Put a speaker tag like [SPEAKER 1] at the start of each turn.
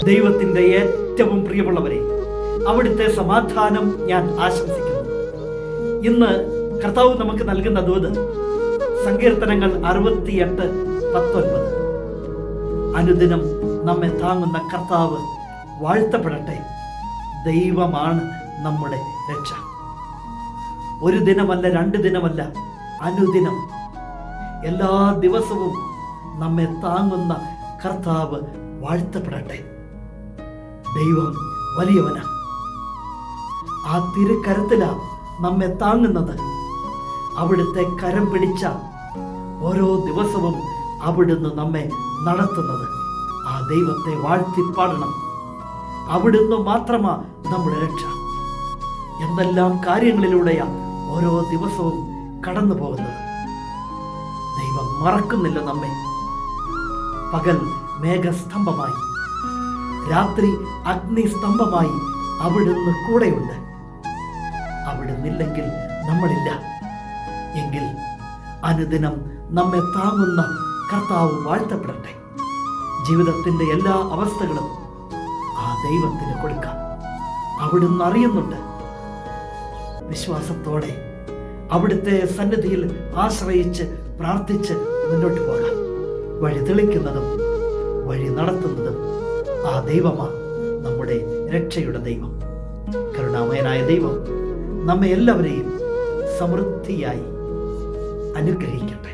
[SPEAKER 1] ദൈവത്തിൻ്റെ ഏറ്റവും പ്രിയമുള്ളവരെ, അവിടുത്തെ സമാധാനം ഞാൻ ആശംസിക്കുന്നു. ഇന്ന് കർത്താവ് നമുക്ക് നൽകുന്ന ദൂത് സങ്കീർത്തനങ്ങൾ 68:19. അനുദിനം നമ്മെ താങ്ങുന്ന കർത്താവ് വാഴ്ത്തപ്പെടട്ടെ. ദൈവമാണ് നമ്മുടെ രക്ഷ. ഒരു ദിനമല്ല, 2 ദിനമല്ല, അനുദിനം എല്ലാ ദിവസവും നമ്മെ താങ്ങുന്ന കർത്താവ് വാഴ്ത്തപ്പെടട്ടെ. ദൈവം വലിയവനാ. ആ തിരുക്കരത്തിലാ നമ്മെ താങ്ങുന്നത്. അവിടുത്തെ കരം പിടിച്ച ഓരോ ദിവസവും അവിടുന്ന് നമ്മെ നടത്തുന്നത്. ആ ദൈവത്തെ വാഴ്ത്തിപ്പാടണം. അവിടുന്ന് മാത്രമാ നമ്മുടെ രക്ഷ. എന്തെല്ലാം കാര്യങ്ങളിലൂടെയാ ഓരോ ദിവസവും കടന്നു പോകുന്നത്. ദൈവം മറക്കുന്നില്ല നമ്മെ. പകൽ മേഘസ്തംഭമായി, രാത്രി അഗ്നിസ്തംഭമായി അവിടുന്ന് കൂടെയുണ്ട്. അവിടുന്നില്ലെങ്കിൽ നമ്മളില്ല. എങ്കിൽ അനുദിനം നമ്മെ താങ്ങുന്ന കർത്താവ് വാഴ്ത്തപ്പെടട്ടെ. ജീവിതത്തിൻ്റെ എല്ലാ അവസ്ഥകളും ആ ദൈവത്തിന് കൊടുക്കാം. അവിടുന്ന് അറിയുന്നുണ്ട്. വിശ്വാസത്തോടെ അവിടുത്തെ സന്നിധിയിൽ ആശ്രയിച്ച് പ്രാർത്ഥിച്ച് മുന്നോട്ട് പോകാം. വഴി തെളിക്കുന്നതും വഴി നടത്തുന്നതും ആ ദൈവമാ, നമ്മുടെ രക്ഷയുടെ ദൈവം. കരുണാമയനായ ദൈവം നമ്മെ എല്ലാവരെയും സമൃദ്ധിയായി അനുഗ്രഹിക്കട്ടെ.